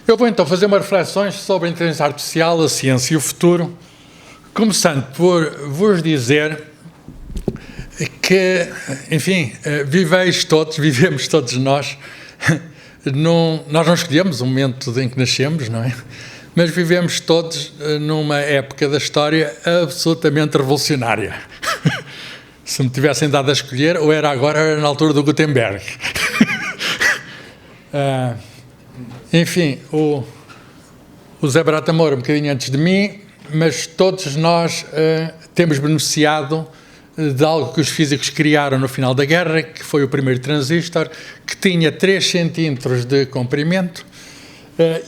Eu vou então fazer umas reflexões sobre a inteligência artificial, a ciência e o futuro, começando por vos dizer que, enfim, vivemos todos nós, nós não escolhemos o momento em que nascemos, não é? Mas vivemos todos numa época da história absolutamente revolucionária. Se me tivessem dado a escolher, ou era agora ou era na altura do Gutenberg. Enfim, o Zé Barata Moura um bocadinho antes de mim, mas todos nós temos beneficiado de algo que os físicos criaram no final da guerra, que foi o primeiro transistor, que tinha 3 centímetros de comprimento,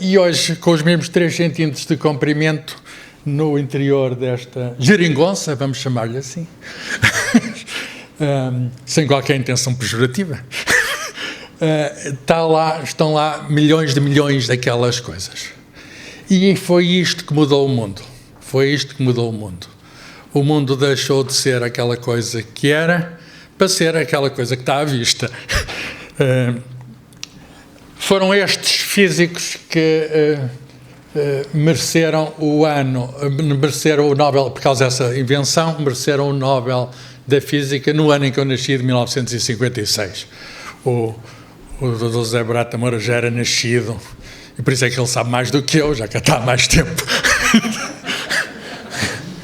e hoje, com os mesmos 3 centímetros de comprimento, no interior desta geringonça, vamos chamar-lhe assim, sem qualquer intenção pejorativa, estão lá milhões de milhões daquelas coisas. E foi isto que mudou o mundo. Foi isto que mudou o mundo. O mundo deixou de ser aquela coisa que era para ser aquela coisa que está à vista. Foram estes físicos que mereceram o Nobel, por causa dessa invenção, mereceram o Nobel da Física no ano em que eu nasci, de 1956. O Dr. José Barata Moura já era nascido, e por isso é que ele sabe mais do que eu, já que está há mais tempo.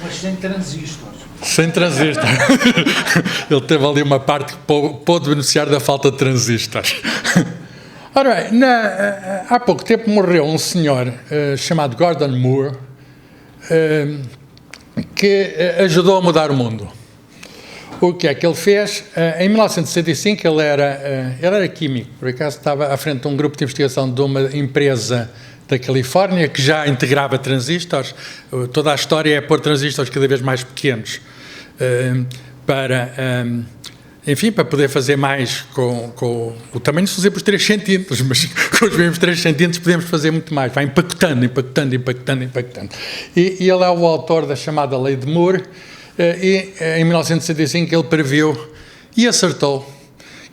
Mas sem transistores. Sem transistor. Ele teve ali uma parte que pôde beneficiar da falta de transistores. Ora bem, há pouco tempo morreu um senhor chamado Gordon Moore, que ajudou a mudar o mundo. O que é que ele fez? Em 1965 ele era químico, por acaso estava à frente de um grupo de investigação de uma empresa da Califórnia que já integrava transistores. Toda a história é pôr transistores cada vez mais pequenos para poder fazer mais com o tamanho se fazer por 3 centímetros, mas com os mesmos 3 centímetros podemos fazer muito mais, vai empacotando. E ele é o autor da chamada Lei de Moore, e em 1965 ele previu e acertou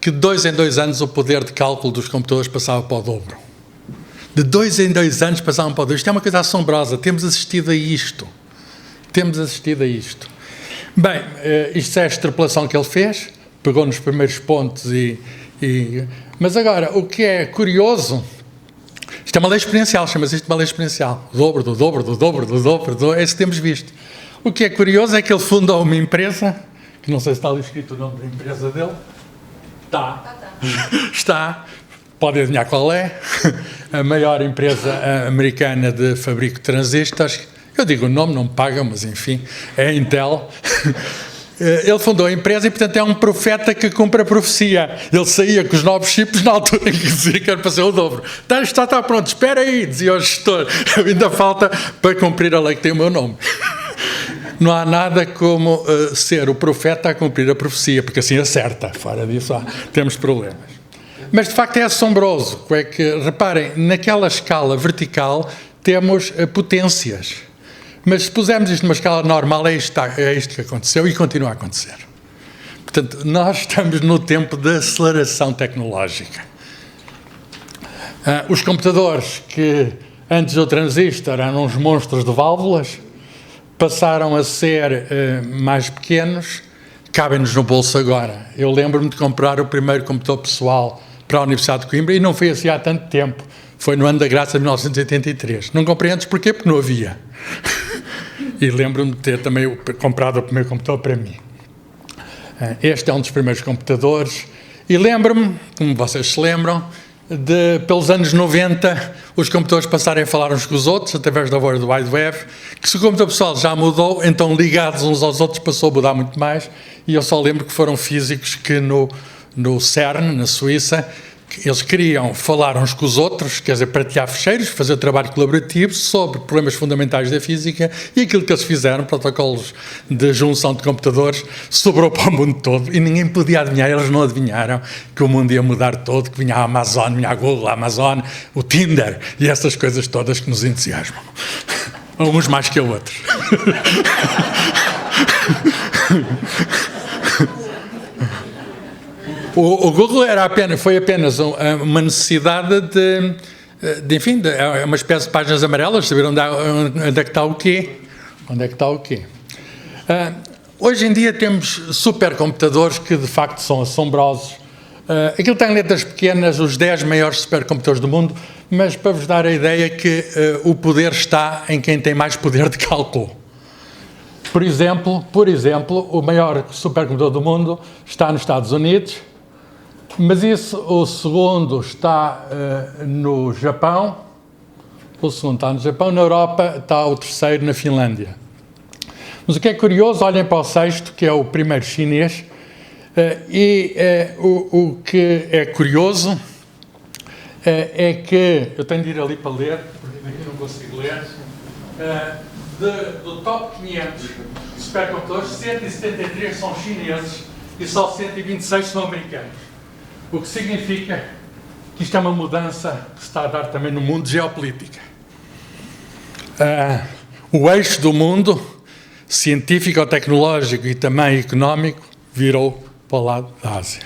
que de 2 em 2 anos o poder de cálculo dos computadores passava para o dobro. De 2 em 2 anos passavam para o dobro. Isto é uma coisa assombrosa, temos assistido a isto. Bem, isto é a extrapolação que ele fez, pegou nos primeiros pontos mas agora, o que é curioso, isto é uma lei exponencial, chama-se isto de uma lei exponencial, o dobro do dobro do dobro do dobro, é isso que temos visto. O que é curioso é que ele fundou uma empresa, que não sei se está ali escrito o nome da empresa dele, está, pode adivinhar qual é, a maior empresa americana de fabrico de transistores, eu digo o nome, não me pagam, mas enfim, é a Intel. Ele fundou a empresa e, portanto, é um profeta que cumpre a profecia. Ele saía com os novos chips na altura em que dizia que era para ser o dobro. Está pronto, espera aí, dizia o gestor. Ainda falta para cumprir a lei que tem o meu nome. Não há nada como ser o profeta a cumprir a profecia, porque assim acerta. Fora disso, temos problemas. Mas, de facto, é assombroso. É que, reparem, naquela escala vertical temos potências. Mas se pusermos isto numa escala normal, é isto que aconteceu e continua a acontecer. Portanto, nós estamos no tempo da aceleração tecnológica. Os computadores que antes do transistor eram uns monstros de válvulas, passaram a ser mais pequenos, cabem-nos no bolso agora. Eu lembro-me de comprar o primeiro computador pessoal para a Universidade de Coimbra e não foi assim há tanto tempo. Foi no ano da graça de 1983. Não compreendes porquê? Porque não havia. E lembro-me de ter também comprado o primeiro computador para mim. Este é um dos primeiros computadores. E lembro-me, como vocês se lembram, de, pelos anos 90, os computadores passarem a falar uns com os outros, através da World Wide Web, que se o computador pessoal já mudou, então ligados uns aos outros passou a mudar muito mais. E eu só lembro que foram físicos que no CERN, na Suíça, eles queriam falar uns com os outros, quer dizer, partilhar ficheiros, fazer trabalho colaborativo sobre problemas fundamentais da física, e aquilo que eles fizeram, protocolos de junção de computadores, sobrou para o mundo todo e ninguém podia adivinhar, eles não adivinharam que o mundo ia mudar todo, que vinha a Amazon, vinha a Google, a Amazon, o Tinder e essas coisas todas que nos entusiasmam. Uns mais que outros. O Google foi apenas uma necessidade é uma espécie de páginas amarelas, saber onde é que está o quê. Onde é que está o quê? Hoje em dia temos supercomputadores que de facto são assombrosos. Aquilo tem letras pequenas, os 10 maiores supercomputadores do mundo, mas para vos dar a ideia que o poder está em quem tem mais poder de cálculo. Por exemplo, o maior supercomputador do mundo está nos Estados Unidos, mas o segundo está no Japão, na Europa está o terceiro na Finlândia. Mas o que é curioso, olhem para o sexto, que é o primeiro chinês, o que é curioso é que, eu tenho de ir ali para ler, porque aqui não consigo ler, do top 500 supercomputadores, 173 são chineses e só 126 são americanos. O que significa que isto é uma mudança que se está a dar também no mundo geopolítica. O eixo do mundo, científico, tecnológico e também económico, virou para o lado da Ásia.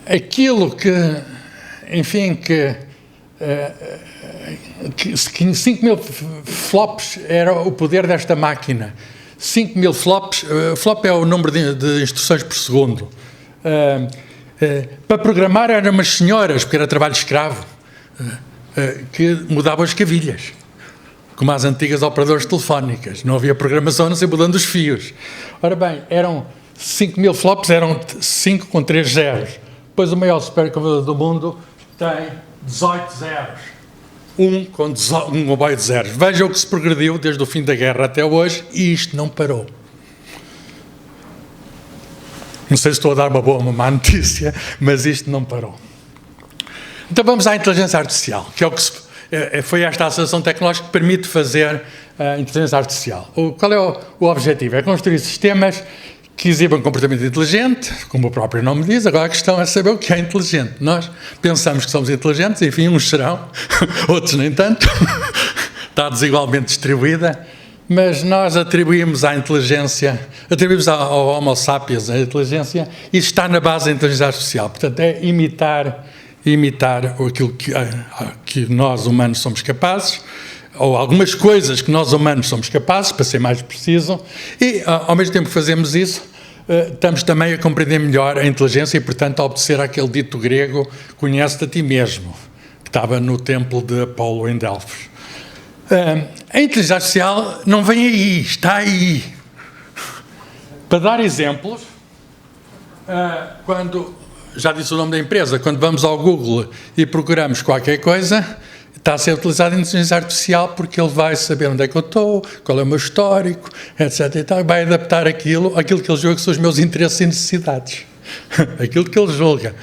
Aquilo que, enfim, que 5.000 flops era o poder desta máquina. 5.000 flops, flop é o número de instruções por segundo. Para programar eram umas senhoras, porque era trabalho escravo, que mudavam as cavilhas, como as antigas operadoras telefónicas. Não havia programação, não sei, mudando os fios. Ora bem, eram 5.000 flops, eram 5 com 3 zeros. Depois o maior supercomputador do mundo tem 18 zeros. Um comboio de zeros. Vejam o que se progrediu desde o fim da guerra até hoje e isto não parou. Não sei se estou a dar uma boa ou uma má notícia, mas isto não parou. Então vamos à inteligência artificial, que é o que foi esta associação tecnológica que permite fazer a inteligência artificial. Qual é o objetivo? É construir sistemas que exibam comportamento inteligente, como o próprio nome diz. Agora a questão é saber o que é inteligente. Nós pensamos que somos inteligentes, enfim, uns serão, outros nem tanto, está desigualmente distribuída, mas nós atribuímos ao Homo sapiens a inteligência e está na base da inteligência artificial. Portanto, é imitar aquilo que nós humanos somos capazes, ou algumas coisas que nós humanos somos capazes, para ser mais preciso, e ao mesmo tempo que fazemos isso, estamos também a compreender melhor a inteligência e, portanto, a obedecer àquele dito grego, conhece-te a ti mesmo, que estava no templo de Apolo em Delfos. A inteligência artificial não vem aí, está aí. Para dar exemplos, já disse o nome da empresa, quando vamos ao Google e procuramos qualquer coisa, está a ser utilizado a inteligência artificial porque ele vai saber onde é que eu estou, qual é o meu histórico, etc. E tal, vai adaptar aquilo que ele julga que são os meus interesses e necessidades. Aquilo que ele julga.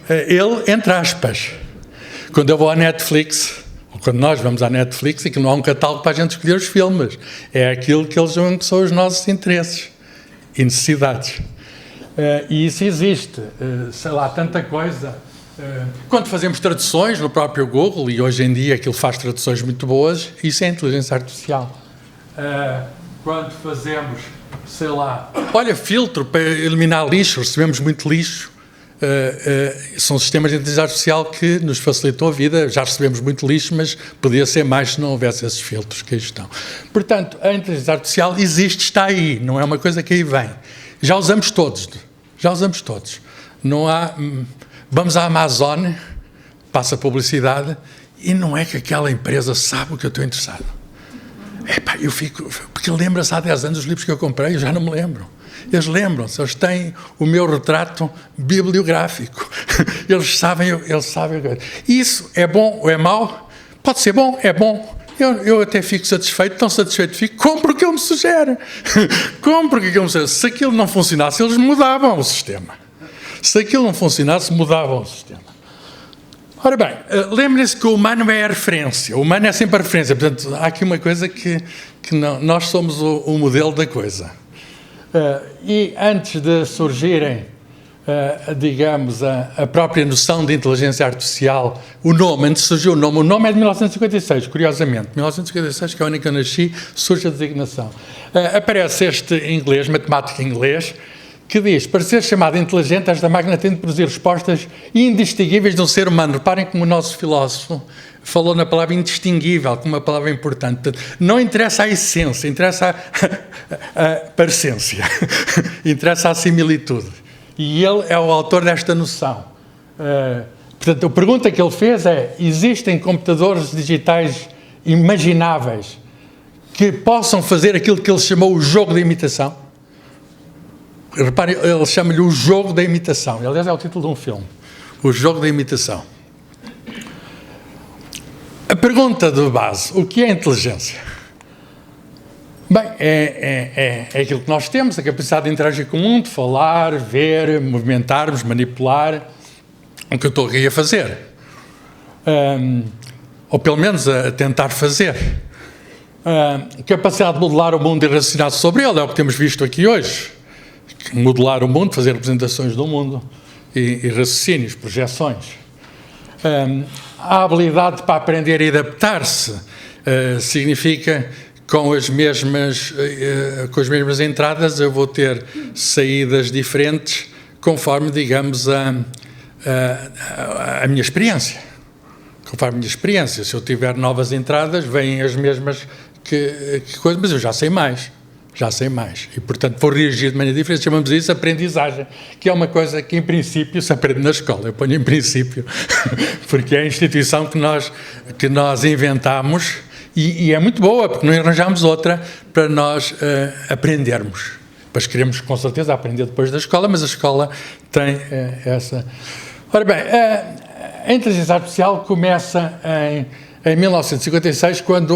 Ele, entre aspas, quando eu vou à Netflix, ou quando nós vamos à Netflix, e que não há um catálogo para a gente escolher os filmes, é aquilo que eles julgam que são os nossos interesses e necessidades. E isso existe, sei lá, tanta coisa. Quando fazemos traduções no próprio Google, e hoje em dia aquilo faz traduções muito boas, isso é inteligência artificial. Quando fazemos, sei lá, olha, filtro para eliminar lixo, recebemos muito lixo, são sistemas de inteligência artificial que nos facilitou a vida. Já recebemos muito lixo, mas podia ser mais se não houvesse esses filtros que aí estão. Portanto, a inteligência artificial existe, está aí, não é uma coisa que aí vem. Já usamos todos. Não há... Vamos à Amazon, passa publicidade, e não é que aquela empresa sabe o que eu estou interessado. Eu fico... Porque lembra-se há 10 anos os livros que eu comprei, eu já não me lembro. Eles lembram-se, eles têm o meu retrato bibliográfico. Eles sabem. Isso é bom ou é mau? Pode ser bom, é bom. Eu até fico satisfeito, tão satisfeito fico, compro o que ele me sugere. Se aquilo não funcionasse, eles mudavam o sistema. Se aquilo não funcionasse, mudavam o sistema. Ora bem, lembrem-se que o humano é a referência. O humano é sempre a referência. Portanto, há aqui uma coisa que não, nós somos o modelo da coisa. E antes de surgirem, digamos, a própria noção de inteligência artificial, antes surgiu o nome é de 1956, curiosamente. 1956, que é o ano em que eu nasci, surge a designação. Aparece este inglês, matemático inglês, que diz: para ser chamada inteligente, esta máquina tem de produzir respostas indistinguíveis de um ser humano. Reparem como o nosso filósofo falou na palavra indistinguível, como uma palavra importante. Portanto, não interessa a essência, interessa a parecência, interessa a similitude. E ele é o autor desta noção. Portanto, a pergunta que ele fez é: existem computadores digitais imagináveis que possam fazer aquilo que ele chamou o jogo da imitação? Reparem, ele chama-lhe o jogo da imitação. Aliás, é o título de um filme. O jogo da imitação. A pergunta de base: o que é inteligência? Bem, é aquilo que nós temos, a capacidade de interagir com o mundo, falar, ver, movimentarmos, manipular, o que eu estou aqui a fazer. Ou pelo menos a tentar fazer. Capacidade de modelar o mundo e raciocinar sobre ele, é o que temos visto aqui hoje. Modelar o mundo, fazer representações do mundo e raciocínios, projeções. A habilidade para aprender e adaptar-se significa com as mesmas entradas eu vou ter saídas diferentes conforme, digamos, a minha experiência. Conforme a minha experiência. Se eu tiver novas entradas, vêm as mesmas que coisas, mas eu já sei mais. E, portanto, vou reagir de maneira diferente. Chamamos isso aprendizagem, que é uma coisa que, em princípio, se aprende na escola. Eu ponho em princípio, porque é a instituição que nós inventamos e é muito boa, porque não arranjamos outra para nós aprendermos. Pois queremos, com certeza, aprender depois da escola, mas a escola tem essa... Ora bem, a inteligência artificial começa em 1956, quando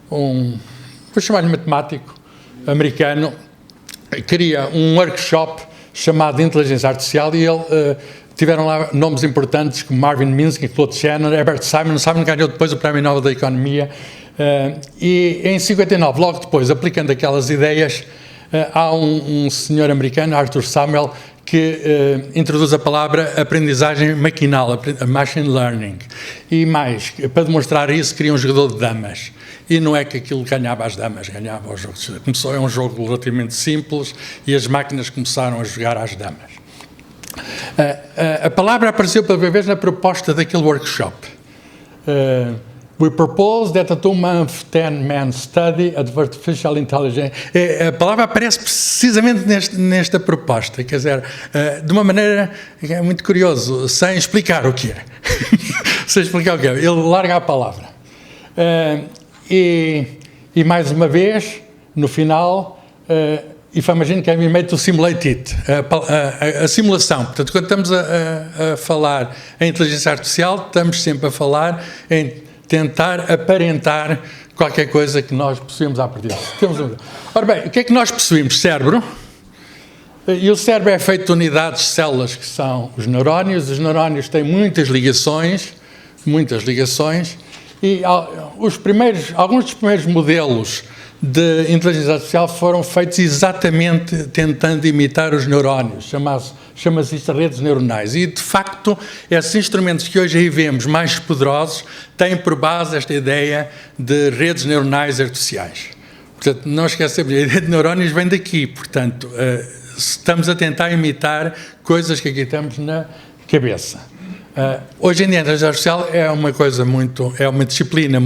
vou chamar-lhe matemático, americano, cria um workshop chamado Inteligência Artificial e ele tiveram lá nomes importantes como Marvin Minsky, Claude Shannon, Herbert Simon. Simon ganhou depois o Prémio Nobel da Economia e em 59, logo depois, aplicando aquelas ideias, há um senhor americano, Arthur Samuel, que introduz a palavra aprendizagem maquinal, machine learning. E mais, para demonstrar isso, cria um jogador de damas. E não é que aquilo ganhava as damas, ganhava os jogos. Começou, é um jogo relativamente simples e as máquinas começaram a jogar às damas. A palavra apareceu pela primeira vez na proposta daquele workshop. We propose that a 2-month, 10-man study of artificial intelligence. A palavra aparece precisamente nesta proposta, quer dizer, de uma maneira que é muito curioso, sem explicar o que é. Sem explicar o que é. Ele larga a palavra. E mais uma vez, no final, if I imagine can we made to simulate it, a simulação. Portanto, quando estamos a falar em inteligência artificial, estamos sempre a falar em tentar aparentar qualquer coisa que nós possuímos a partir disso. Ora bem, o que é que nós possuímos? Cérebro. E o cérebro é feito de unidades de células que são os neurónios. Os neurónios têm muitas ligações, e alguns dos primeiros modelos de inteligência artificial foram feitos exatamente tentando imitar os neurónios, chama-se isto redes neuronais. E, de facto, esses instrumentos que hoje aí vemos mais poderosos têm por base esta ideia de redes neuronais artificiais. Portanto, não esquecemos, a ideia de neurónios vem daqui, portanto, estamos a tentar imitar coisas que aqui temos na cabeça. Hoje em dia a inteligência artificial é uma disciplina,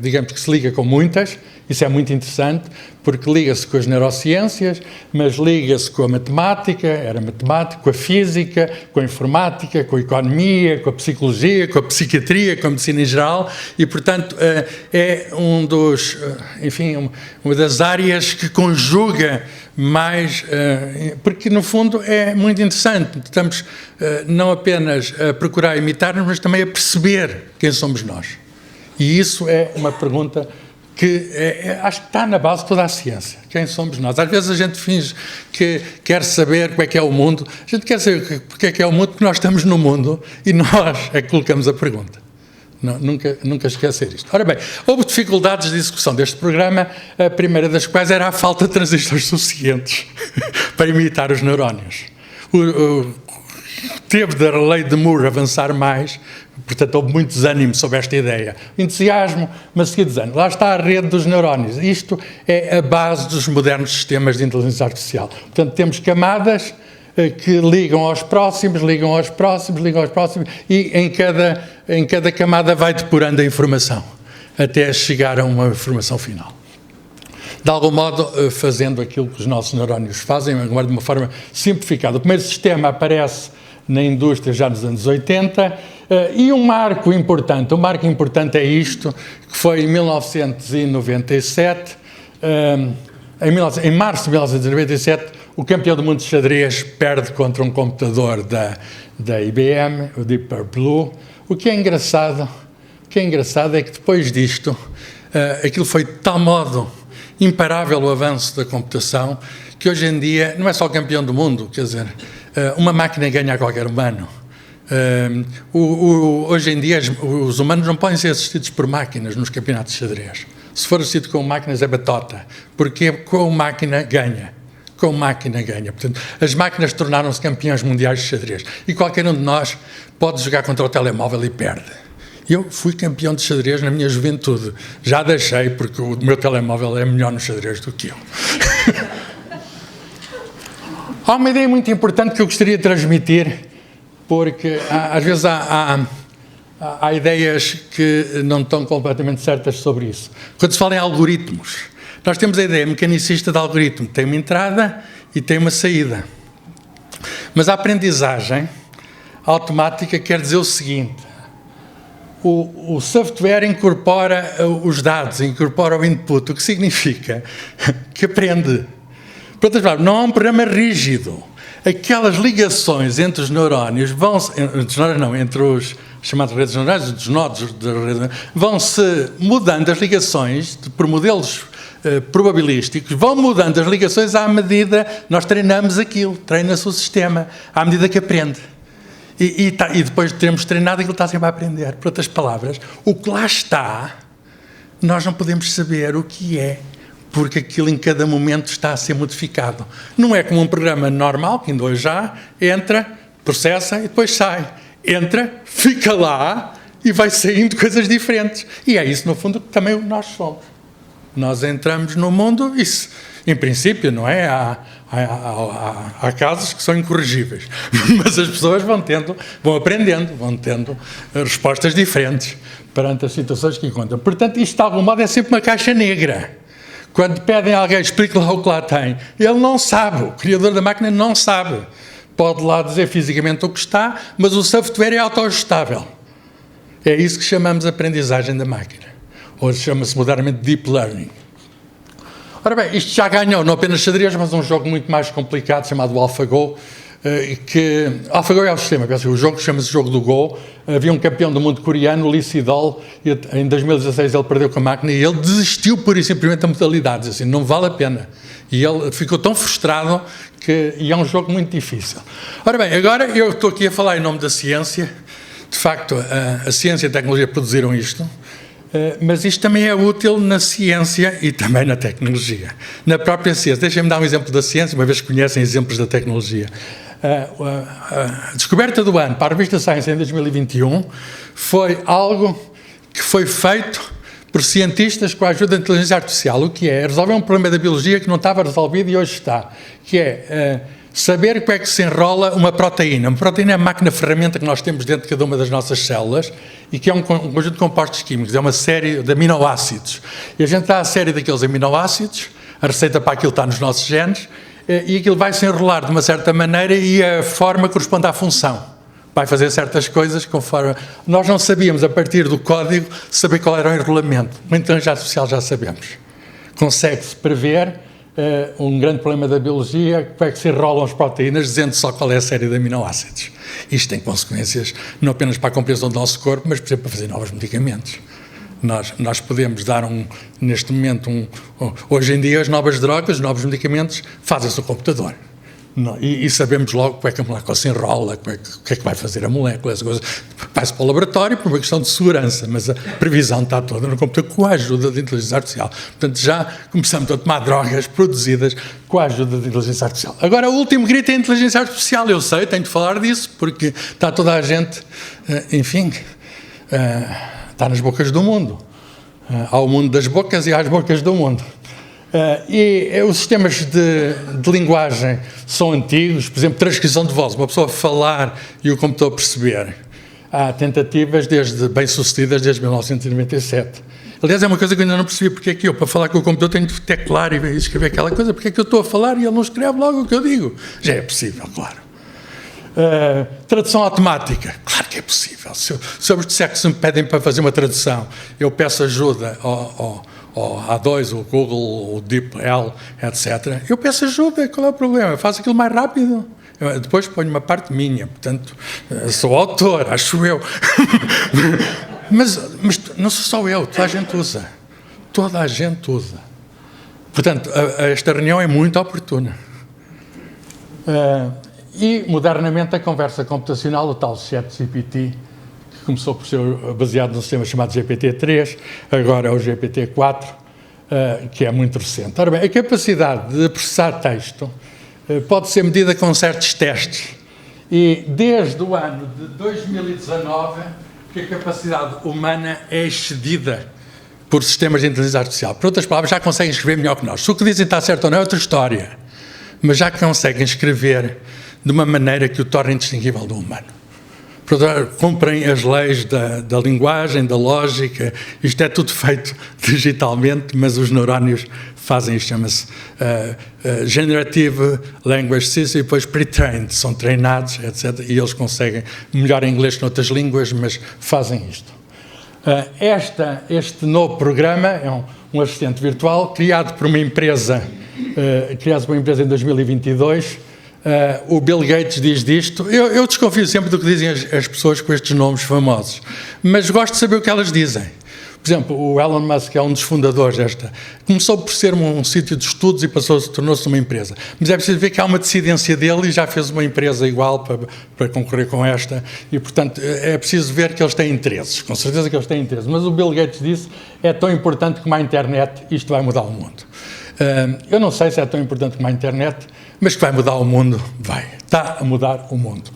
digamos, que se liga com muitas. Isso é muito interessante, porque liga-se com as neurociências, mas liga-se com a matemática, com a física, com a informática, com a economia, com a psicologia, com a psiquiatria, com a medicina em geral, e, portanto, é uma das áreas que conjuga mais, porque, no fundo, é muito interessante. Estamos não apenas a procurar imitar-nos, mas também a perceber quem somos nós. E isso é uma pergunta que acho que está na base de toda a ciência. Quem somos nós? Às vezes a gente finge que quer saber como é que é o mundo. A gente quer saber porque é que é o mundo, porque nós estamos no mundo e nós é que colocamos a pergunta. Não, nunca esquecer isto. Ora bem, houve dificuldades de execução deste programa, a primeira das quais era a falta de transistores suficientes para imitar os neurónios. Teve da lei de Moore avançar mais Portanto, houve muito desânimo sobre esta ideia. Entusiasmo, mas seguido desânimo. Lá está a rede dos neurónios. Isto é a base dos modernos sistemas de inteligência artificial. Portanto, temos camadas que ligam aos próximos, e em cada camada vai depurando a informação, até chegar a uma informação final. De algum modo, fazendo aquilo que os nossos neurónios fazem, agora de uma forma simplificada. O primeiro sistema aparece na indústria já nos anos 80, e um marco importante é isto, que foi em 1997, em março de 1997, o campeão do mundo de xadrez perde contra um computador da IBM, o Deep Blue. O que é engraçado é que depois disto, aquilo foi de tal modo imparável o avanço da computação, que hoje em dia não é só campeão do mundo, quer dizer, uma máquina ganha a qualquer humano. Hoje em dia os humanos não podem ser assistidos por máquinas nos campeonatos de xadrez. Se for assistido com máquinas é batota, porque com máquina ganha. Portanto, as máquinas tornaram-se campeões mundiais de xadrez. E qualquer um de nós pode jogar contra o telemóvel e perde. Eu fui campeão de xadrez na minha juventude. Já deixei, porque o meu telemóvel é melhor no xadrez do que eu. Há uma ideia muito importante que eu gostaria de transmitir, porque às vezes há ideias que não estão completamente certas sobre isso. Quando se fala em algoritmos, nós temos a ideia mecanicista de algoritmo, tem uma entrada e tem uma saída. Mas a aprendizagem automática quer dizer o seguinte: o software incorpora os dados, incorpora o input, o que significa que aprende. Por outras palavras, não há um programa rígido. Aquelas ligações entre os neurónios entre os chamados redes neurais, os nodos da rede, vão-se mudando as ligações por modelos probabilísticos, vão mudando as ligações à medida nós treinamos aquilo, treina-se o sistema, à medida que aprende. E depois de termos treinado, aquilo está sempre a aprender. Por outras palavras, o que lá está, nós não podemos saber o que é, porque aquilo em cada momento está a ser modificado. Não é como um programa normal, que ainda hoje já entra, processa e depois sai. Entra, fica lá e vai saindo coisas diferentes. E é isso, no fundo, que também nós somos. Nós entramos no mundo, isso, em princípio, não é? Há casos que são incorrigíveis, mas as pessoas vão aprendendo, vão tendo respostas diferentes perante as situações que encontram. Portanto, isto, de algum modo, é sempre uma caixa negra. Quando pedem a alguém, explique lá o que lá tem, ele não sabe, o criador da máquina não sabe. Pode lá dizer fisicamente o que está, mas o software é autoajustável. É isso que chamamos de aprendizagem da máquina. Hoje chama-se modernamente Deep Learning. Ora bem, isto já ganhou não apenas xadrez, mas um jogo muito mais complicado chamado AlphaGo, AlphaGo é o sistema, o jogo chama-se Jogo do Go. Havia um campeão do mundo coreano, Lee Sedol, e em 2016 ele perdeu com a máquina e ele desistiu pura e simplesmente da modalidade, assim, não vale a pena. E ele ficou tão frustrado e é um jogo muito difícil. Ora bem, agora eu estou aqui a falar em nome da ciência. De facto, a ciência e a tecnologia produziram isto. Mas isto também é útil na ciência e também na tecnologia. Na própria ciência. Deixem-me dar um exemplo da ciência, uma vez que conhecem exemplos da tecnologia. A descoberta do ano para a revista Science em 2021 foi algo que foi feito por cientistas com a ajuda da inteligência artificial. O que é? Resolver um problema da biologia que não estava resolvido e hoje está. Que é saber como é que se enrola uma proteína. Uma proteína é a máquina-ferramenta que nós temos dentro de cada uma das nossas células e que é um conjunto de compostos químicos, é uma série de aminoácidos. E a gente dá a série daqueles aminoácidos, a receita para aquilo está nos nossos genes, e aquilo vai se enrolar de uma certa maneira e a forma corresponde à função. Vai fazer certas coisas conforme... Nós não sabíamos, a partir do código, saber qual era o enrolamento. Com a inteligência artificial já sabemos. Consegue-se prever um grande problema da biologia, como é que se enrolam as proteínas, dizendo só qual é a série de aminoácidos. Isto tem consequências não apenas para a compreensão do nosso corpo, mas, por exemplo, para fazer novos medicamentos. Nós podemos dar neste momento, hoje em dia, as novas drogas, os novos medicamentos, fazem-se no computador. E sabemos logo como é que a molécula se enrola, o que é que vai fazer a molécula, essa coisa. Vai-se para o laboratório por uma questão de segurança, mas a previsão está toda no computador com a ajuda da inteligência artificial. Portanto, já começamos a tomar drogas produzidas com a ajuda da inteligência artificial. Agora, o último grito é a inteligência artificial. Eu sei, tenho de falar disso, porque está toda a gente, enfim, está nas bocas do mundo. Há o mundo das bocas e há as bocas do mundo. E os sistemas de linguagem são antigos, por exemplo, transcrição de voz, uma pessoa falar e o computador perceber. Há tentativas bem-sucedidas desde 1997. Aliás, é uma coisa que eu ainda não percebi, porque é que eu, para falar com o computador, tenho de teclar e escrever aquela coisa, porque é que eu estou a falar e ele não escreve logo o que eu digo. Já é possível, claro. Tradução automática, claro que é possível. Se eu vos disser que se me pedem para fazer uma tradução, eu peço ajuda ao A2, o Google, o DeepL, etc. Eu peço ajuda, qual é o problema? Eu faço aquilo mais rápido. Depois ponho uma parte minha, portanto, sou autor, acho eu. mas não sou só eu, toda a gente usa. Toda a gente usa. Portanto, esta reunião é muito oportuna. E, modernamente, a conversa computacional, o tal ChatGPT, que começou por ser baseado num sistema chamado GPT-3, agora é o GPT-4, que é muito recente. Ora bem, a capacidade de processar texto pode ser medida com certos testes. E desde o ano de 2019 que a capacidade humana é excedida por sistemas de inteligência artificial. Por outras palavras, já conseguem escrever melhor que nós. Se o que dizem está certo ou não é outra história. Mas já conseguem escrever de uma maneira que o torne indistinguível do humano. Cumprem as leis da linguagem, da lógica, isto é tudo feito digitalmente, mas os neurónios fazem isto, chama-se Generative Language System, e depois pre-trained, são treinados, etc., e eles conseguem melhor inglês que noutras línguas, mas fazem isto. Este novo programa é um assistente virtual criado por uma empresa, em 2022. O Bill Gates diz disto. Eu desconfio sempre do que dizem as pessoas com estes nomes famosos, mas gosto de saber o que elas dizem. Por exemplo, o Elon Musk é um dos fundadores desta. Começou por ser um sítio de estudos e tornou-se uma empresa. Mas é preciso ver que há uma dissidência dele e já fez uma empresa igual para concorrer com esta. E, portanto, é preciso ver que eles têm interesses. Com certeza que eles têm interesses. Mas o Bill Gates disse, é tão importante como a internet, isto vai mudar o mundo. Eu não sei se é tão importante como a internet, mas que vai mudar o mundo, vai. Está a mudar o mundo.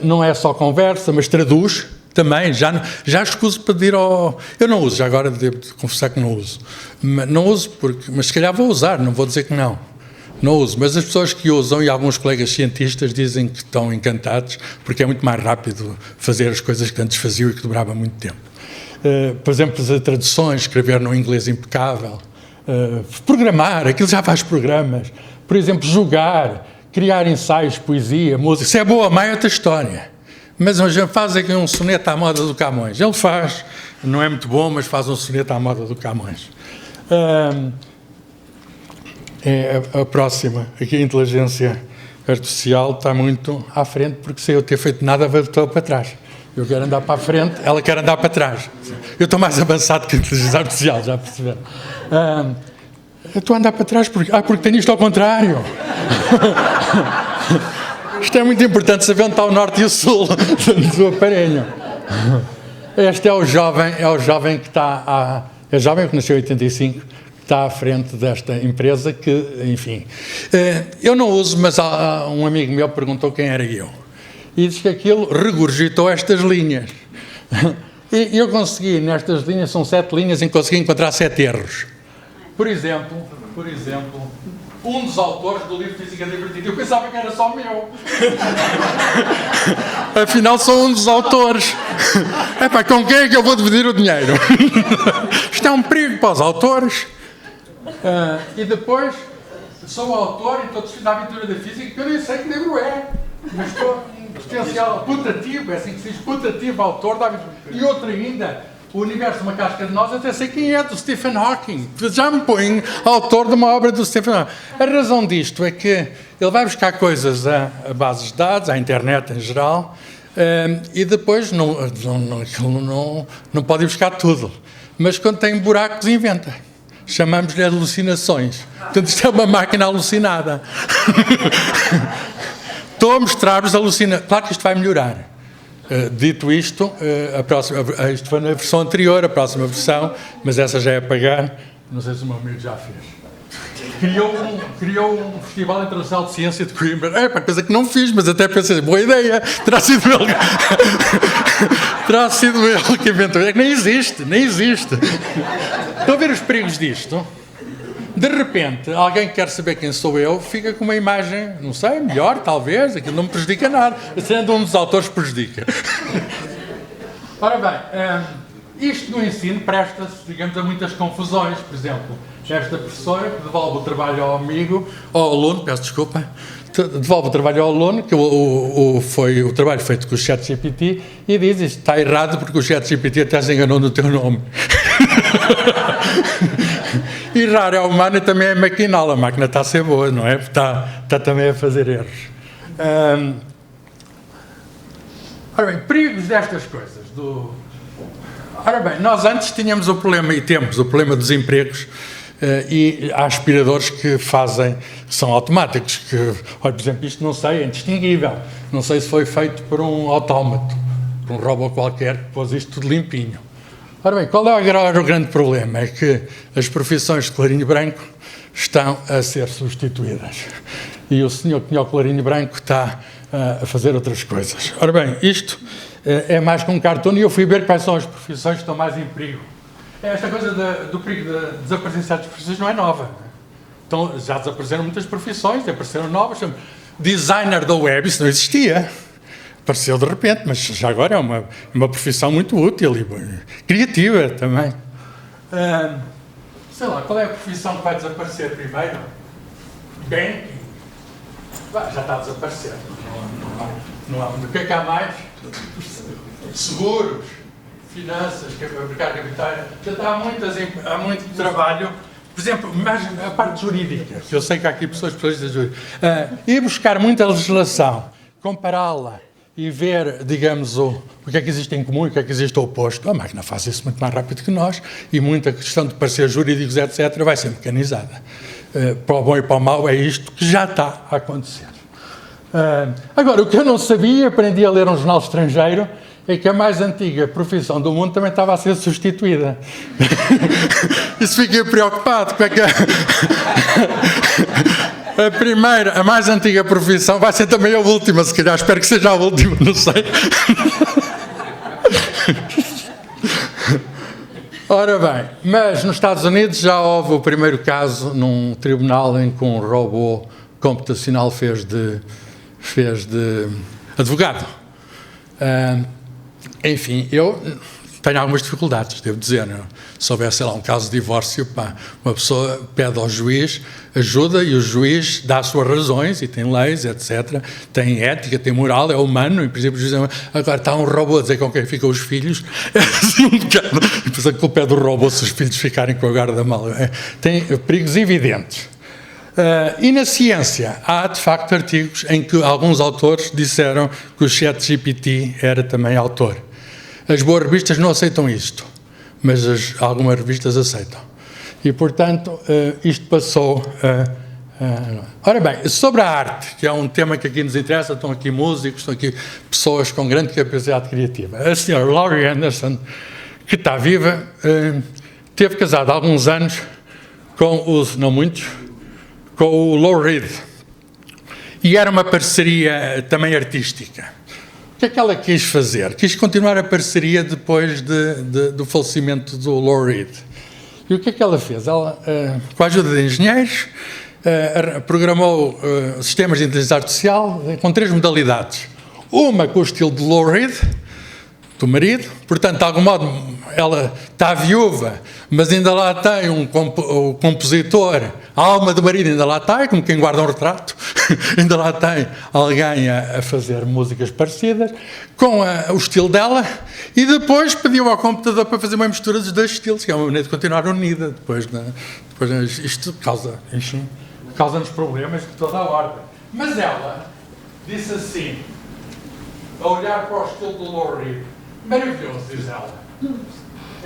Não é só conversa, mas traduz também. Já escuso pedir ao... Eu não uso, já agora devo confessar que não uso. Não uso, mas se calhar vou usar, não vou dizer que não. Não uso, mas as pessoas que usam, e alguns colegas cientistas dizem que estão encantados, porque é muito mais rápido fazer as coisas que antes faziam e que demorava muito tempo. Por exemplo, as traduções, escrever no inglês impecável, programar, aquilo já faz programas. Por exemplo, jogar, criar ensaios, poesia, música. Se é boa ou má é outra história. Mas hoje faz aqui um soneto à moda do Camões. Ele faz, não é muito bom, mas faz um soneto à moda do Camões. A próxima, aqui a inteligência artificial está muito à frente, porque sem eu ter feito nada, voltou para trás. Eu quero andar para a frente, ela quer andar para trás. Eu estou mais avançado que a inteligência artificial, já perceberam? Eu estou a andar para trás porque tenho isto ao contrário. Isto é muito importante, saber onde está o norte e o sul do aparelho. Este é o jovem que está é jovem que nasceu em 85, que está à frente desta empresa que, enfim, eu não uso, mas um amigo meu perguntou quem era eu. E diz que aquilo regurgitou estas linhas. E eu consegui, nestas linhas, são 7 linhas, em que consegui encontrar 7 erros. Por exemplo, um dos autores do livro Física Divertida, eu pensava que era só meu. Afinal, sou um dos autores. Com quem é que eu vou dividir o dinheiro? Isto é um perigo para os autores. E depois, sou o autor e estou desfilando a aventura da física, que eu nem sei que livro é. Mas estou em potencial putativo, é assim que se diz, putativo autor da aventura. E outro ainda, o universo de uma casca de nós, até sei quem é, do Stephen Hawking. Já me põe autor de uma obra do Stephen Hawking. A razão disto é que ele vai buscar coisas a bases de dados, à internet em geral, e depois não pode ir buscar tudo. Mas quando tem buracos, inventa. Chamamos-lhe alucinações. Portanto, isto é uma máquina alucinada. Estou a mostrar-vos alucinações. Claro que isto vai melhorar. Dito isto, isto foi na versão anterior, a próxima versão, mas essa já é a pagar, não sei se o meu amigo já fez. Criou um Festival Internacional de Ciência de Coimbra. Coisa que não fiz, mas até pensei, boa ideia, terá sido Terá sido ele que inventou. É que nem existe. Estão a ver os perigos disto? De repente, alguém que quer saber quem sou eu, fica com uma imagem, não sei, melhor, talvez, aquilo não me prejudica nada. Sendo um dos autores, prejudica. Ora bem, isto no ensino presta-se, digamos, a muitas confusões. Por exemplo, esta professora que devolve o trabalho ao amigo, ao aluno, peço desculpa, devolve o trabalho ao aluno, que foi o trabalho feito com o ChatGPT, e diz: isto está errado porque o ChatGPT até se enganou no teu nome. Errar é humano e também é maquinal. A máquina está a ser boa, não é? Está também a fazer erros. Ora bem, perigos destas coisas. Ora bem, nós antes tínhamos o problema, e temos o problema dos empregos, e há aspiradores que são automáticos, olha, por exemplo, isto não sei, é indistinguível. Não sei se foi feito por um autómato, por um robô qualquer que pôs isto tudo limpinho. Ora bem, qual é agora o grande problema? É que as profissões de colarinho branco estão a ser substituídas. E o senhor que tinha o colarinho branco está a fazer outras coisas. Ora bem, isto é mais que um cartoon, e eu fui ver quais são as profissões que estão mais em perigo. Esta coisa do perigo de desaparecer certas profissões não é nova. Então, já desapareceram muitas profissões, apareceram novas. Designer da web, isso não existia. Apareceu de repente, mas já agora é uma profissão muito útil e criativa também. Sei lá, qual é a profissão que vai desaparecer primeiro? Banking. Já está a desaparecer. Não há. O que é que há mais? Seguros, finanças, mercado capital. Já está há muito trabalho. Por exemplo, mais a parte jurídica, que eu sei que há aqui pessoas da jurídica. Ir buscar muita legislação, compará-la e ver, digamos, o que é que existe em comum e o que é que existe oposto. A máquina faz isso muito mais rápido que nós, e muita questão de pareceres jurídicos, etc., vai ser mecanizada. Para o bom e para o mau é isto que já está a acontecer. Agora, o que eu não sabia, aprendi a ler um jornal estrangeiro, é que a mais antiga profissão do mundo também estava a ser substituída. Isso fiquei preocupado. Como é que a mais antiga profissão vai ser também a última, se calhar, espero que seja a última, não sei. Ora bem, mas nos Estados Unidos já houve o primeiro caso num tribunal em que um robô computacional fez de advogado. Enfim, eu tenho algumas dificuldades, devo dizer. Não? Se houvesse, sei lá, um caso de divórcio, uma pessoa pede ao juiz ajuda e o juiz dá as suas razões e tem leis, etc. Tem ética, tem moral, é humano. Em princípio, o juiz agora está um robô a dizer com quem ficam os filhos. É assim um bocado. Depois a culpa é do robô se os filhos ficarem com a guarda mal. Tem perigos evidentes. E na ciência, há de facto artigos em que alguns autores disseram que o ChatGPT era também autor. As boas revistas não aceitam isto, mas algumas revistas aceitam. E, portanto, isto passou Ora bem, sobre a arte, que é um tema que aqui nos interessa, estão aqui músicos, estão aqui pessoas com grande capacidade criativa. A senhora Laurie Anderson, que está viva, teve casado há alguns anos com não muitos, com o Lou Reed. E era uma parceria também artística. O que é que ela quis fazer? Quis continuar a parceria depois do falecimento do Lou Reed. E o que é que ela fez? Ela, com a ajuda de engenheiros, programou sistemas de inteligência artificial com 3 modalidades. Uma com o estilo de Lou Reed, do marido, portanto, de algum modo, ela está viúva, mas ainda lá tem o compositor, a alma do marido ainda lá está, é como quem guarda um retrato, ainda lá tem alguém a fazer músicas parecidas, com o estilo dela, e depois pediu ao computador para fazer uma mistura dos 2 estilos, que é uma maneira de continuar unida. Depois isto causa-nos problemas de toda a ordem. Mas ela disse assim, a olhar para o estilo do Lou Reed, maravilhoso, diz ela.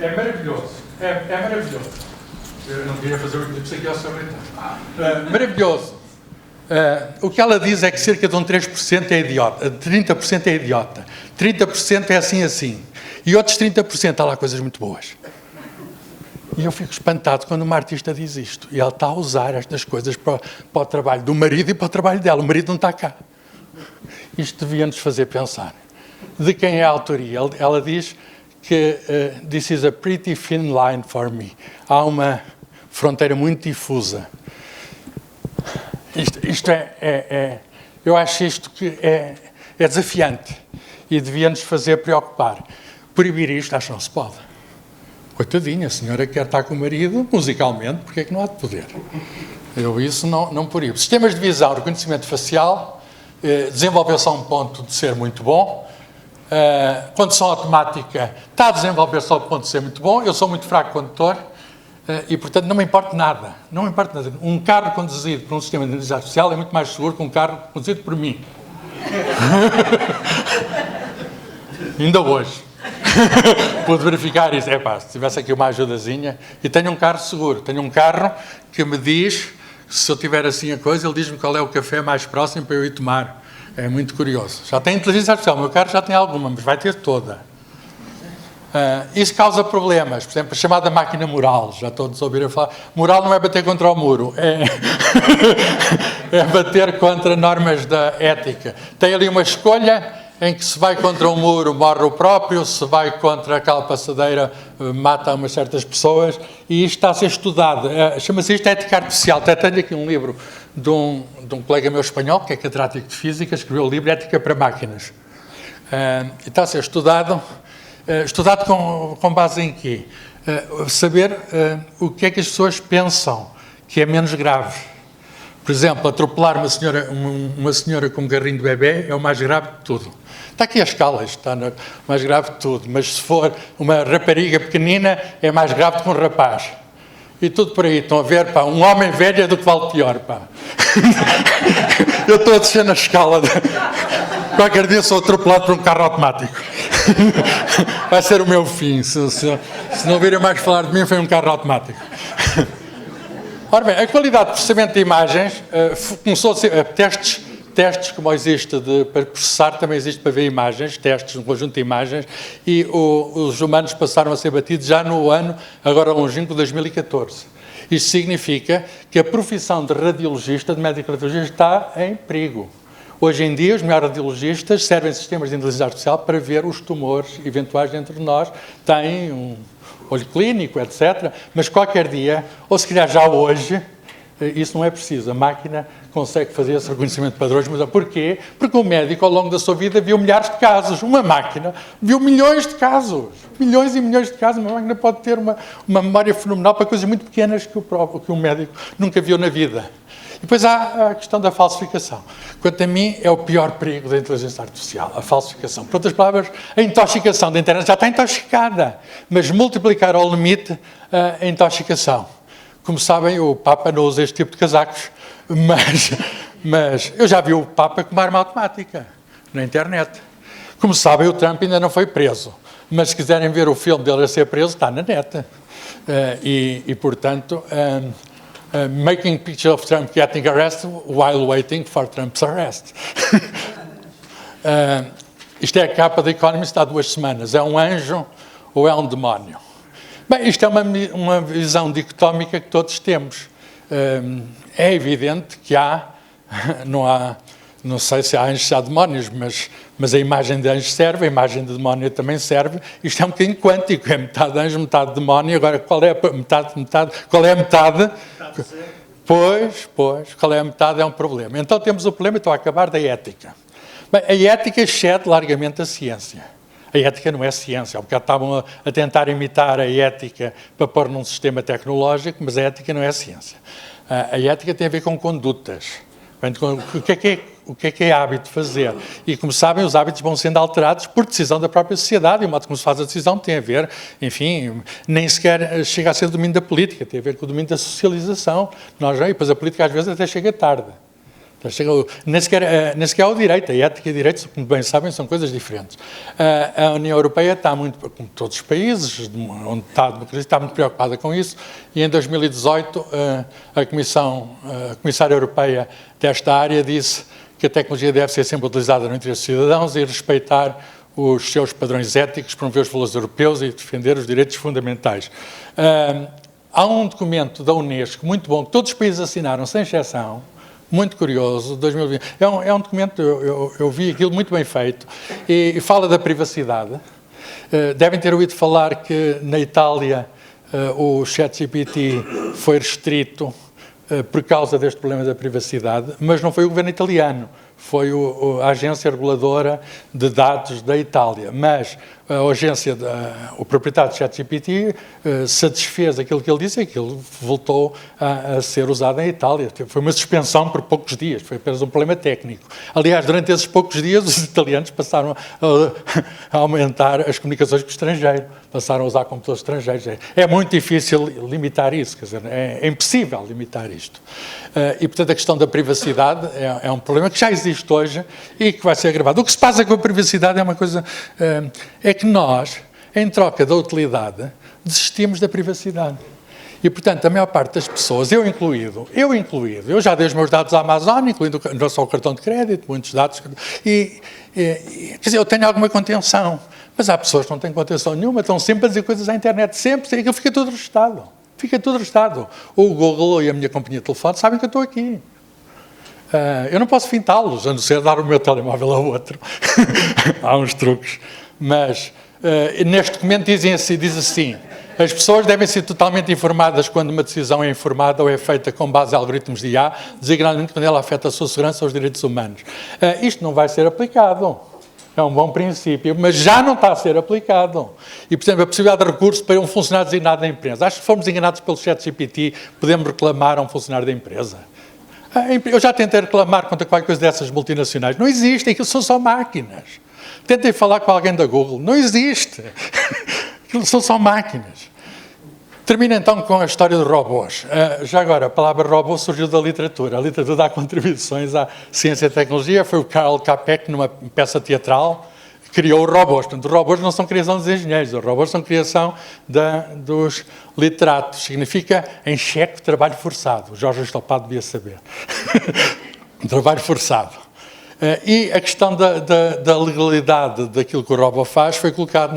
É maravilhoso. É maravilhoso. Eu não queria fazer o que aqui ao sobre maravilhoso. O que ela diz é que cerca de 3% é idiota, 30% é idiota, 30% é assim. E outros 30% há lá coisas muito boas. E eu fico espantado quando uma artista diz isto. E ela está a usar estas coisas para o trabalho do marido e para o trabalho dela. O marido não está cá. Isto devia-nos fazer pensar. de quem é a autoria. Ela diz que this is a pretty thin line for me. Há uma fronteira muito difusa. Isto eu acho isto que é desafiante e devia-nos fazer preocupar. Proibir isto, acho que não se pode. Coitadinha, a senhora quer estar com o marido musicalmente, porque é que não há de poder? Eu isso não proíbo. Sistemas de visão, reconhecimento facial, desenvolveu-se a um ponto de ser muito bom. Condução automática está a desenvolver-se ao ponto de ser muito bom. Eu sou muito fraco condutor e, portanto, não me importa nada. Não me importa nada. Um carro conduzido por um sistema de inteligência artificial é muito mais seguro que um carro conduzido por mim. Ainda hoje. Pude verificar isso. Se tivesse aqui uma ajudazinha. E tenho um carro seguro. Tenho um carro que me diz, se eu tiver assim a coisa, ele diz-me qual é o café mais próximo para eu ir tomar. É muito curioso. Já tem inteligência artificial. O meu carro já tem alguma, mas vai ter toda. Isso causa problemas. Por exemplo, a chamada máquina moral. Já todos ouviram falar. Moral não é bater contra o muro. É bater contra normas da ética. Tem ali uma escolha em que se vai contra um muro morre o próprio, se vai contra aquela passadeira mata umas certas pessoas, e isto está a ser estudado. Chama-se isto ética artificial. Até tenho aqui um livro de um colega meu espanhol, que é catedrático de Física, escreveu o livro Ética para Máquinas. E está a ser estudado com base em quê? Saber o que é que as pessoas pensam que é menos grave. Por exemplo, atropelar uma senhora com um carrinho de bebê é o mais grave de tudo. Está aqui a escala, está no mais grave de tudo, mas se for uma rapariga pequenina, é mais grave do que um rapaz. E tudo por aí, estão a ver, um homem velho é do que vale pior, Eu estou a descer na escala. Qualquer dia sou atropelado por um carro automático. Vai ser o meu fim. Se não virem mais falar de mim, foi um carro automático. Ora bem, a qualidade de processamento de imagens começou a ser testes como existe para processar, também existe para ver imagens, testes no conjunto de imagens, e os humanos passaram a ser batidos já no ano, agora longínquo, 2014. Isto significa que a profissão de radiologista, de médico radiologista, está em perigo. Hoje em dia, os melhores radiologistas servem sistemas de inteligência artificial para ver os tumores eventuais dentro de nós, têm um olho clínico, etc. Mas qualquer dia, ou se calhar já hoje, isso não é preciso. A máquina consegue fazer esse reconhecimento de padrões. Mas porquê? Porque o médico, ao longo da sua vida, viu milhares de casos. Uma máquina viu milhões de casos. Milhões e milhões de casos. Uma máquina pode ter uma memória fenomenal para coisas muito pequenas que o médico nunca viu na vida. E depois há a questão da falsificação. Quanto a mim, é o pior perigo da inteligência artificial, a falsificação. Por outras palavras, a intoxicação da internet já está intoxicada, mas multiplicar ao limite a intoxicação. Como sabem, o Papa não usa este tipo de casacos, mas eu já vi o Papa com uma arma automática na internet. Como sabem, o Trump ainda não foi preso, mas se quiserem ver o filme dele a ser preso, está na net. Portanto... making picture of Trump getting arrested while waiting for Trump's arrest. Isto é a capa da Economist há 2 semanas. É um anjo ou é um demónio? Bem, isto é uma visão dicotómica que todos temos. É evidente que não sei se há anjos, se há demónios, mas a imagem de anjo serve, a imagem de demónio também serve. Isto é um bocadinho quântico, é metade anjo, metade demónio. Agora, qual é a metade? Qual é a metade? Pois, qual é a metade é um problema. Então temos o problema, estou a acabar, da ética. Bem, a ética excede largamente a ciência. A ética não é ciência. Há bocado estavam a tentar imitar a ética para pôr num sistema tecnológico, mas a ética não é ciência. A ética tem a ver com condutas. O que é hábito fazer? E, como sabem, os hábitos vão sendo alterados por decisão da própria sociedade, e o modo como se faz a decisão tem a ver, enfim, nem sequer chega a ser o domínio da política, tem a ver com o domínio da socialização. E depois a política às vezes até chega tarde. Nem sequer é o direito. A ética e o direito, como bem sabem, são coisas diferentes. A União Europeia está muito, como todos os países, onde está a democracia, está muito preocupada com isso, e em 2018 a Comissária Europeia desta área disse que a tecnologia deve ser sempre utilizada no interesse dos cidadãos e respeitar os seus padrões éticos, promover os valores europeus e defender os direitos fundamentais. Há um documento da Unesco muito bom, que todos os países assinaram, sem exceção, muito curioso, 2020. É um documento, eu vi aquilo muito bem feito, e fala da privacidade. Devem ter ouvido falar que na Itália o ChatGPT foi restrito por causa deste problema da privacidade, mas não foi o governo italiano, foi a agência reguladora de dados da Itália. Mas a agência, o proprietário de ChatGPT satisfez aquilo que ele disse e aquilo voltou a ser usado em Itália. Foi uma suspensão por poucos dias, foi apenas um problema técnico. Aliás, durante esses poucos dias, os italianos passaram a aumentar as comunicações com o estrangeiro, passaram a usar computadores estrangeiros. É muito difícil limitar isso, quer dizer, é impossível limitar isto. E, portanto, a questão da privacidade é um problema que já existe hoje e que vai ser agravado. O que se passa com a privacidade é uma coisa... é que nós, em troca da utilidade, desistimos da privacidade. E, portanto, a maior parte das pessoas, eu incluído, eu já dei os meus dados à Amazon, incluindo não só o cartão de crédito, muitos dados, quer dizer, eu tenho alguma contenção, mas há pessoas que não têm contenção nenhuma, estão sempre a dizer coisas à internet, sempre, e aquilo fica tudo registado. Fica tudo registado. O Google e a minha companhia de telefone sabem que eu estou aqui. Eu não posso fintá-los, a não ser dar o meu telemóvel a outro. Há uns truques. Mas, neste documento diz assim, as pessoas devem ser totalmente informadas quando uma decisão é informada ou é feita com base em algoritmos de IA, designadamente quando ela afeta a sua segurança ou os direitos humanos. Isto não vai ser aplicado. É um bom princípio, mas já não está a ser aplicado. E, por exemplo, a possibilidade de recurso para um funcionário designado da empresa. Acho que se formos enganados pelo ChatGPT, podemos reclamar a um funcionário da empresa. Eu já tentei reclamar contra qualquer coisa dessas multinacionais. Não existem, aquilo são só máquinas. Tentei falar com alguém da Google. Não existe. Aquilo são só máquinas. Termino então com a história de robôs. Já agora, a palavra robô surgiu da literatura. A literatura dá contribuições à ciência e tecnologia. Foi o Karl Capek, numa peça teatral, que criou os robôs. Portanto, os robôs não são criação dos engenheiros, os robôs são criação dos literatos. Significa em cheque trabalho forçado. O Jorge Estopado devia saber. Trabalho forçado. E a questão da legalidade daquilo que o robô faz foi colocado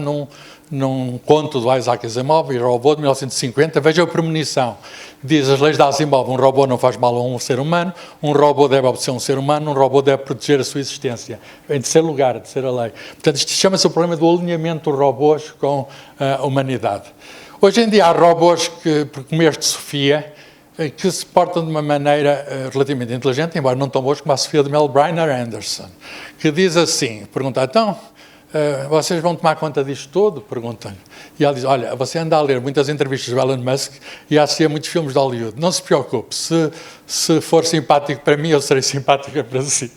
num conto do Isaac Asimov, o Robô, de 1950, veja a premonição. Diz as leis de Asimov, um robô não faz mal a um ser humano, um robô deve obedecer a um ser humano, um robô deve proteger a sua existência. Em terceiro lugar, a terceira lei. Portanto, isto chama-se o problema do alinhamento dos robôs com a humanidade. Hoje em dia há robôs como este Sofia, que se portam de uma maneira relativamente inteligente, embora não tão boas como a Sofia de Mel Briner Anderson, que diz assim, pergunta, então, vocês vão tomar conta disto tudo? Perguntam-lhe. E ela diz, olha, você anda a ler muitas entrevistas do Elon Musk e a assistir a muitos filmes de Hollywood. Não se preocupe, se for simpático para mim, eu serei simpática para si.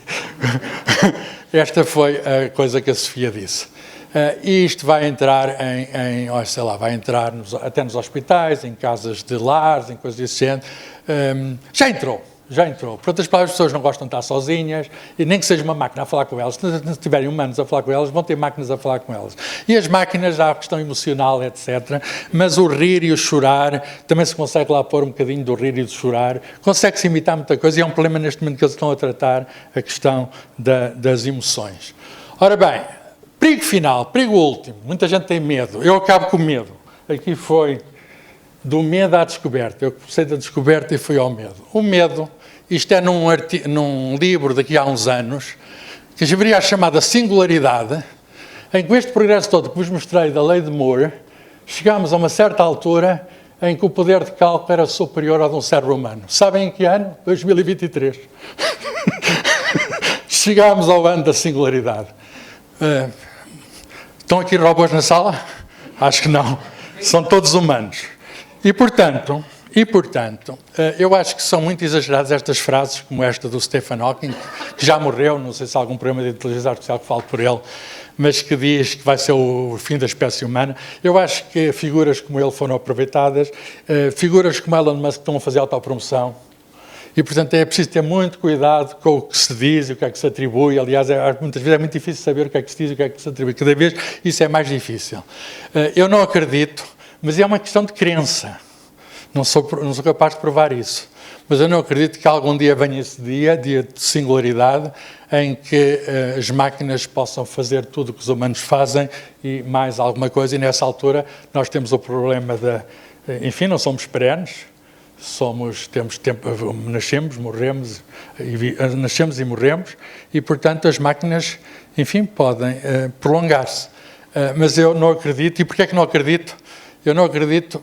Esta foi a coisa que a Sofia disse. E isto vai entrar vai entrar até nos hospitais, em casas de lares, em coisas desse género. Já entrou. Por outras palavras, as pessoas não gostam de estar sozinhas, e nem que seja uma máquina a falar com elas. Se tiverem humanos a falar com elas, vão ter máquinas a falar com elas. E as máquinas, já há a questão emocional, etc. Mas o rir e o chorar, também se consegue lá pôr um bocadinho do rir e do chorar. Consegue-se imitar muita coisa, e é um problema neste momento que eles estão a tratar, a questão das emoções. Ora bem, perigo final, perigo último. Muita gente tem medo. Eu acabo com medo. Aqui foi do medo à descoberta. Eu comecei da descoberta e fui ao medo. O medo, isto é num livro daqui a uns anos, que haveria a chamada singularidade, em que este progresso todo que vos mostrei da lei de Moore, chegámos a uma certa altura em que o poder de cálculo era superior ao de um cérebro humano. Sabem em que ano? 2023. Chegámos ao ano da singularidade. Estão aqui robôs na sala? Acho que não. São todos humanos. E, portanto, eu acho que são muito exageradas estas frases, como esta do Stephen Hawking, que já morreu, não sei se há algum programa de inteligência artificial que fale por ele, mas que diz que vai ser o fim da espécie humana. Eu acho que figuras como ele foram aproveitadas, figuras como Elon Musk estão a fazer autopromoção, e, portanto, é preciso ter muito cuidado com o que se diz e o que é que se atribui. Aliás, muitas vezes é muito difícil saber o que é que se diz e o que é que se atribui. Cada vez isso é mais difícil. Eu não acredito, mas é uma questão de crença. Não sou capaz de provar isso. Mas eu não acredito que algum dia venha esse dia de singularidade, em que as máquinas possam fazer tudo o que os humanos fazem e mais alguma coisa. E nessa altura nós temos o problema enfim, não somos perenes. temos tempo, nascemos e morremos, e, portanto, as máquinas, enfim, podem prolongar-se. Mas eu não acredito, e porquê é que não acredito? Eu não acredito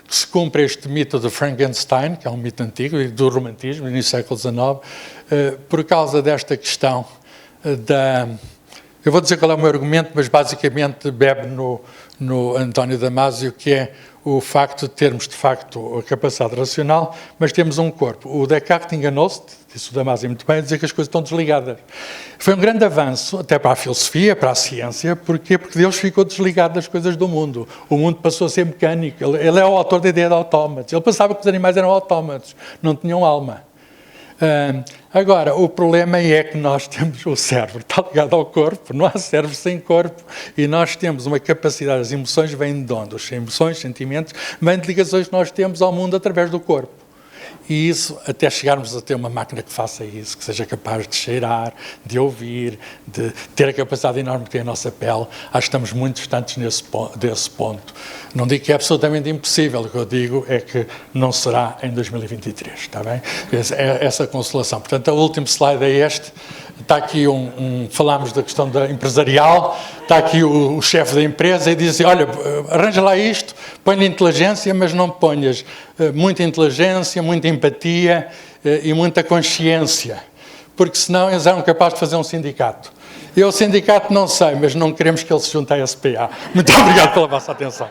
que se cumpra este mito de Frankenstein, que é um mito antigo, e do romantismo, no século XIX, por causa desta questão da... Eu vou dizer qual é o meu argumento, mas basicamente bebe no António Damasio, que é o facto de termos, de facto, a capacidade racional, mas temos um corpo. O Descartes enganou-se, disse o Damasio muito bem, a dizer que as coisas estão desligadas. Foi um grande avanço, até para a filosofia, para a ciência. Porquê? Porque Deus ficou desligado das coisas do mundo. O mundo passou a ser mecânico. Ele é o autor da ideia de autómatos. Ele pensava que os animais eram autómatos, não tinham alma. Agora, o problema é que nós temos o cérebro, está ligado ao corpo, não há cérebro sem corpo, e nós temos uma capacidade, as emoções vêm de onde? As emoções, sentimentos, vêm de ligações que nós temos ao mundo através do corpo. E isso, até chegarmos a ter uma máquina que faça isso, que seja capaz de cheirar, de ouvir, de ter a capacidade enorme que tem a nossa pele, acho que estamos muito distantes desse ponto. Não digo que é absolutamente impossível, o que eu digo é que não será em 2023, está bem? Essa consolação. Portanto, o último slide é este. Está aqui falámos da questão empresarial, está aqui o chefe da empresa e diz, olha, arranja lá isto, põe-lhe inteligência, mas não ponhas muita inteligência, muita empatia e muita consciência, porque senão eles eram capazes de fazer um sindicato. Eu, o sindicato, não sei, mas não queremos que ele se junte à SPA. Muito obrigado pela vossa atenção.